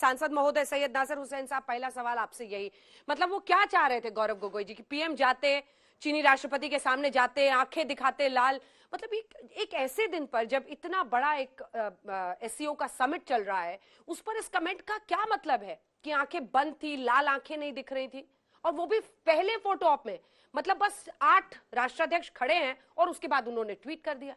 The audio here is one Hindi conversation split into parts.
सांसद महोदय सैयद नासिर हुसैन साहब, पहला सवाल आपसे यही, मतलब वो क्या चाह रहे थे गौरव गोगोई जी की पीएम जाते, चीनी राष्ट्रपति के सामने जाते, आंखें दिखाते लाल, मतलब एक ऐसे दिन पर जब इतना बड़ा एक एससीओ का समिट चल रहा है, उस पर इस कमेंट का क्या मतलब है कि आंखें बंद थी, लाल आंखें नहीं दिख रही थी, और वो भी पहले फोटो ऑप में, मतलब बस 8 राष्ट्राध्यक्ष खड़े हैं और उसके बाद उन्होंने ट्वीट कर दिया।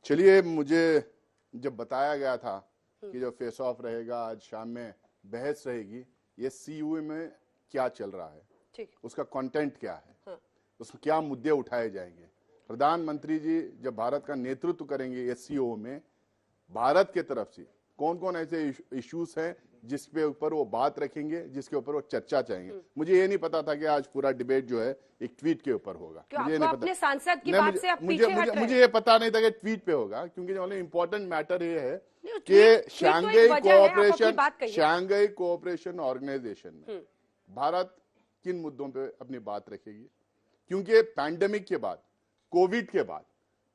चलिए, मुझे जब बताया गया था कि जो फेस ऑफ रहेगा आज शाम में बहस रहेगी, ये सीयू में क्या चल रहा है, ठीक, उसका कंटेंट क्या है, हाँ, उसमें क्या मुद्दे उठाए जाएंगे, प्रधानमंत्री जी जब भारत का नेतृत्व करेंगे एससीओ में, भारत के तरफ से कौन कौन ऐसे इश्यूज हैं जिसके ऊपर वो बात रखेंगे, जिसके ऊपर वो चर्चा चाहेंगे। मुझे ये नहीं पता था कि आज पूरा डिबेट जो है एक ट्वीट के ऊपर होगा। मुझे नहीं पता, सांसद की बात से आप पीछे हट रहे हैं। मुझे ये पता नहीं था कि ट्वीट पे होगा, क्योंकि जो इम्पोर्टेंट मैटर ये है कि शंघाई कोऑपरेशन ऑर्गेनाइजेशन में भारत किन मुद्दों पे अपनी बात रखेगी, क्योंकि पैंडेमिक के बाद, कोविड के बाद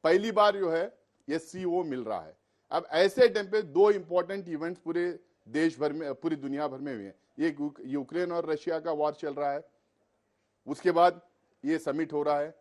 पहली बार जो है ये सीओ मिल रहा है। अब ऐसे टाइम पे 2 इंपॉर्टेंट इवेंट्स पूरे देश भर में, पूरी दुनिया भर में हुए हैं। ये यूक्रेन और रशिया का वॉर चल रहा है, उसके बाद ये समिट हो रहा है,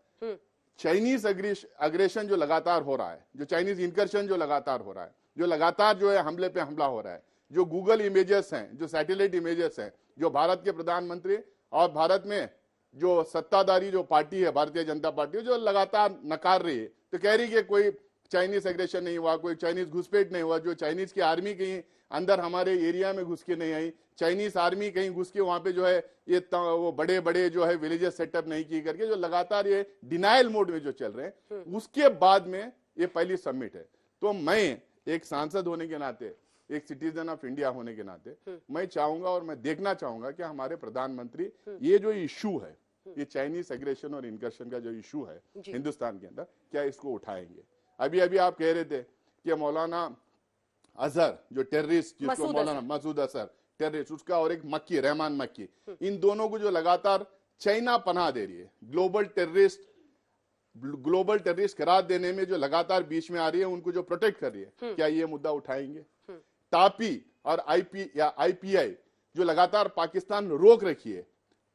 चाइनीज अग्रेशन जो लगातार हो रहा है, जो चाइनीज इनकर्शन जो लगातार हो रहा है, जो लगातार जो है हमले पे हमला हो रहा है, जो गूगल इमेजेस हैं, जो सैटेलाइट इमेजेस हैं, जो भारत के प्रधानमंत्री और भारत में जो सत्ताधारी जो पार्टी है भारतीय जनता पार्टी, जो लगातार नकार रही है, तो कह रही है कि कोई चाइनीज एग्रेशन नहीं हुआ, कोई चाइनीज घुसपैठ नहीं हुआ, जो चाइनीज की आर्मी कहीं अंदर हमारे एरिया में घुस के नहीं आई, चाइनीज आर्मी कहीं घुस के वहां पे जो है ये वो बड़े बड़े जो है विलेजेस सेटअप नहीं की करके, जो लगातार ये डिनाइल मोड में जो चल रहे हैं, उसके बाद में ये पहली समिट है। तो मैं एक सांसद होने के नाते, एक सिटीजन ऑफ इंडिया होने के नाते मैं चाहूंगा और मैं देखना चाहूंगा कि हमारे प्रधानमंत्री ये जो इशू है, ये चाइनीज एग्रेशन और इनकर्शन का जो इशू है हिंदुस्तान के अंदर, क्या इसको उठाएंगे। अभी अभी आप कह रहे थे कि मौलाना अजहर जो टेररिस्ट, जिसको मौलाना मसूद अजहर टेररिस्ट, उसका और एक मक्की, रहमान मक्की, इन दोनों को जो लगातार चाइना पनाह दे रही है, ग्लोबल टेररिस्ट करार देने में जो लगातार बीच में आ रही है, उनको जो प्रोटेक्ट कर रही है, क्या ये मुद्दा उठाएंगे। टापी और आईपीआई जो लगातार पाकिस्तान रोक रखी है,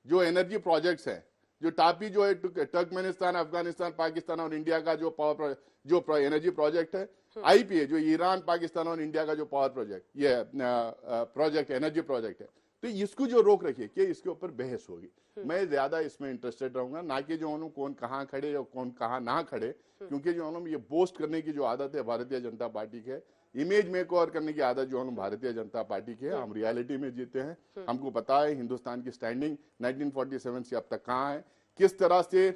जो एनर्जी प्रोजेक्ट्स हैं, जो टापी जो है तुर्कमेनिस्तान, अफगानिस्तान, पाकिस्तान और इंडिया का जो पावर जो एनर्जी प्रोजेक्ट है, आईपीए जो ईरान, पाकिस्तान और इंडिया का जो पावर प्रोजेक्ट, ये प्रोजेक्ट एनर्जी प्रोजेक्ट है, तो इसको जो रोक रखिए कि इसके ऊपर बहस होगी। मैं ज्यादा इसमें इंटरेस्टेड रहूंगा, ना कि जो कौन कहाँ खड़े और कौन कहाँ ना खड़े, क्योंकि जो ये बोस्ट करने की जो आदत है भारतीय जनता पार्टी के, इमेज मेक ओवर करने की आदत जो भारतीय जनता पार्टी की है, हम रियलिटी में जीते हैं। हमको पता है हिंदुस्तान की स्टैंडिंग 1947 से अब तक कहाँ है, किस तरह से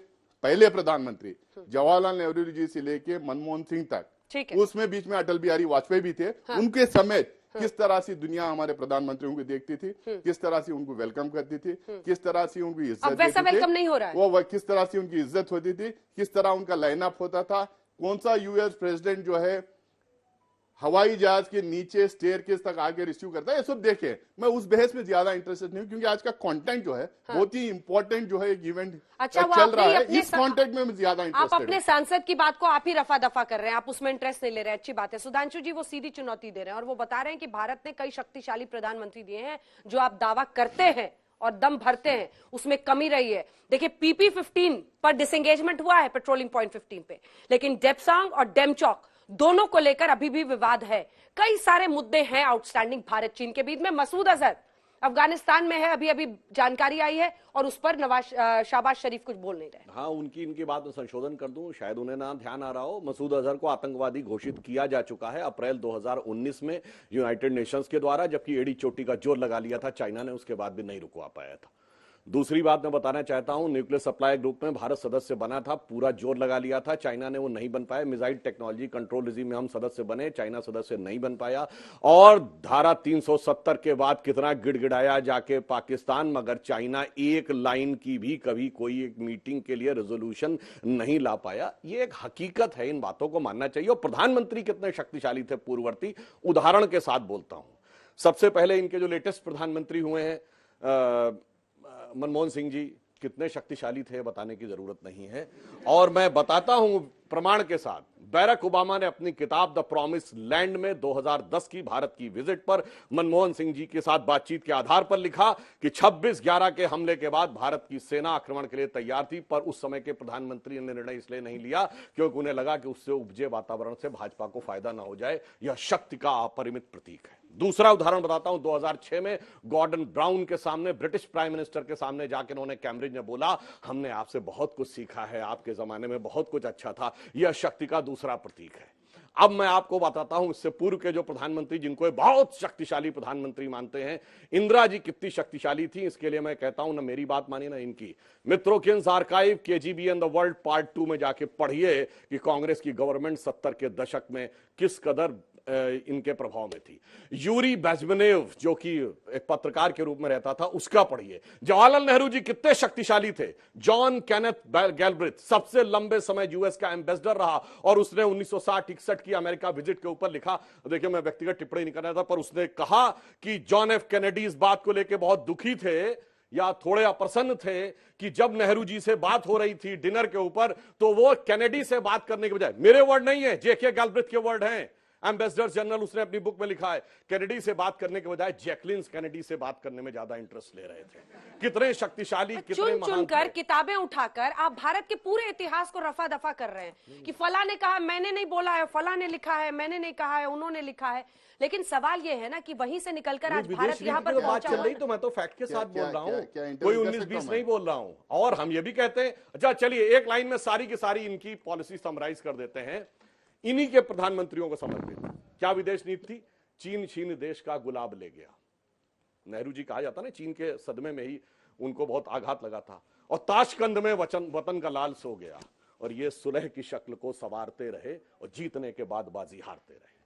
पहले प्रधानमंत्री जवाहरलाल नेहरू जी से लेके मनमोहन सिंह तक, उसमें बीच में अटल बिहारी वाजपेयी भी थे, उनके समेत किस तरह से दुनिया हमारे प्रधानमंत्रियों को देखती थी, किस तरह से उनको वेलकम करती थी, किस तरह से उनकी इज्जत देती थी, वेलकम नहीं हो रहा है, वो किस तरह से उनकी इज्जत होती थी, किस तरह उनका लाइनअप होता था, कौन सा यूएस प्रेसिडेंट जो है हवाई जहाज के नीचे स्टेयरकेस तक आके रिसीव करता है, ये सब देखे। मैं उस बहस में ज्यादा इंटरेस्टेड नहीं हूं, क्योंकि आज का कंटेंट जो है बहुत ही इंपॉर्टेंट जो है एक इवेंट चल रहा है, इस कंटेंट में मैं ज्यादा इंटरेस्टेड। आप अपने सांसद की बात को आप ही रफा दफा कर रहे हैं, आप उसमें इंटरेस्ट नहीं ले रहे हैं, अच्छी बात है। सुधांशु जी वो सीधी चुनौती दे रहे हैं और वो बता रहे हैं कि भारत ने कई शक्तिशाली प्रधानमंत्री दिए हैं, जो आप दावा करते हैं और दम भरते हैं उसमें कमी रही है। देखिए PP 15 पर डिसएंगेजमेंट हुआ है पेट्रोलिंग पॉइंट 15 पे, लेकिन डेप्सांग और डेमचौक दोनों को लेकर अभी भी विवाद है। कई सारे मुद्दे हैं आउटस्टैंडिंग भारत चीन के बीच में। मसूद अजहर अफगानिस्तान में है, अभी अभी जानकारी आई है, और उस पर शहबाज शरीफ कुछ बोल नहीं रहे। हाँ, इनकी बात में संशोधन कर दूं, शायद उन्हें ना ध्यान आ रहा हो, मसूद अजहर को आतंकवादी घोषित किया जा चुका है अप्रैल 2019 में यूनाइटेड नेशंस के द्वारा, जबकि एड़ी चोटी का जोर लगा लिया था चाइना ने, उसके बाद भी नहीं रुकवा पाया था। दूसरी बात मैं बताना चाहता हूं, न्यूक्लियर सप्लाई ग्रुप में भारत सदस्य बना था, पूरा जोर लगा लिया था, चाइना ने वो नहीं बन पाया। मिसाइल टेक्नोलॉजी कंट्रोल रिजीम में हम सदस्य बने, चाइना सदस्य नहीं बन पाया। और धारा 370 के बाद कितना गिड़गिड़ाया जाके पाकिस्तान, मगर चाइना एक लाइन की भी कभी कोई एक मीटिंग के लिए रेजोल्यूशन नहीं ला पाया। ये एक हकीकत है, इन बातों को मानना चाहिए। और प्रधानमंत्री कितने शक्तिशाली थे पूर्ववर्ती, उदाहरण के साथ बोलता हूं। सबसे पहले इनके जो लेटेस्ट प्रधानमंत्री हुए हैं मनमोहन सिंह जी, कितने शक्तिशाली थे बताने की जरूरत नहीं है। और मैं बताता हूं प्रमाण के साथ, बैरक ओबामा ने अपनी किताब द प्रॉमिस लैंड में 2010 की भारत की विजिट पर मनमोहन सिंह जी के साथ बातचीत के आधार पर लिखा कि 26/11 के हमले के बाद भारत की सेना आक्रमण के लिए तैयार थी, पर उस समय के प्रधानमंत्री ने निर्णय इसलिए नहीं लिया क्योंकि उन्हें लगा कि उससे उपजे वातावरण से भाजपा को फायदा ना हो जाए। यह शक्ति का अपरिमित प्रतीक है। दूसरा उदाहरण बताता हूं, 2006 में गॉर्डन ब्राउन के सामने, ब्रिटिश प्राइम मिनिस्टर के सामने जाकर उन्होंने कैम्ब्रिज में बोला, हमने आपसे बहुत कुछ सीखा है, आपके जमाने में बहुत कुछ अच्छा था। यह शक्ति का दूसरा प्रतीक है। अब मैं आपको बताता हूं, इससे पूर्व के जो प्रधानमंत्री जिनको ये बहुत शक्तिशाली प्रधानमंत्री मानते हैं, इंदिरा जी कितनी शक्तिशाली थी, इसके लिए मैं कहता हूं ना मेरी बात मानिए ना इनकी। Mitrokhin's archive KGB and the world part 2 में जाके पढ़िए कि कांग्रेस की गवर्नमेंट 70 के दशक में किस कदर इनके प्रभाव में थी। यूरी बेजमेनेव जो कि एक पत्रकार के रूप में रहता था, उसका पढ़िए। जवाहरलाल नेहरू जी कितने शक्तिशाली थे। जॉन केनेथ गैल्ब्रिथ सबसे लंबे समय यूएस का एम्बेसडर रहा और उसने 1960-61 की अमेरिका विजिट के ऊपर लिखा, देखिए मैं व्यक्तिगत टिप्पणी नहीं कर रहा था, पर उसने कहा कि जॉन एफ कैनेडी इस बात को लेकर बहुत दुखी थे या थोड़े अप्रसन्न थे कि जब नेहरू जी से बात हो रही थी डिनर के ऊपर, तो वो कैनेडी से बात करने के बजाय, मेरे वर्ड नहीं है, जेके गैल्ब्रिथ के वर्ड हैं, एम्बेसडर जनरल, उसने अपनी बुक में लिखा है, कैनेडी से बात करने के बजाय जैकलिन कैनेडी से बात करने में ज्यादा इंटरेस्ट ले रहे थे। कितने शक्तिशाली, कितने चुन महान चुनकर थे। किताबें उठाकर आप भारत के पूरे इतिहास को रफा दफा कर रहे हैं कि फला ने कहा, मैंने नहीं बोला है, फला ने लिखा है, मैंने नहीं कहा है, उन्होंने लिखा है। लेकिन सवाल यह है ना कि वहीं से निकलकर आज विदेश भारत यहाँ नीति पर की तो बात पहुंचा चल हुआ रही, है। तो मैं तो फैक्ट के साथ बोल रहा हूँ, क्या कोई interview कर 19-20 सकता हूं नहीं बोल रहा हूं। और हम ये भी कहते हैं, अच्छा चलिए एक लाइन में सारी की सारी इनकी पॉलिसी समराइज कर देते हैं, इन्हीं के प्रधानमंत्रियों को समर्पित। क्या विदेश नीति थी? चीन छीन देश का गुलाब ले गया। नेहरू जी कहा जाता ना, चीन के सदमे में ही उनको बहुत आघात लगा था। और ताशकंद में वतन का लाल सो गया। और ये सुलह की शक्ल को संवारते रहे और जीतने के बाद बाजी हारते रहे।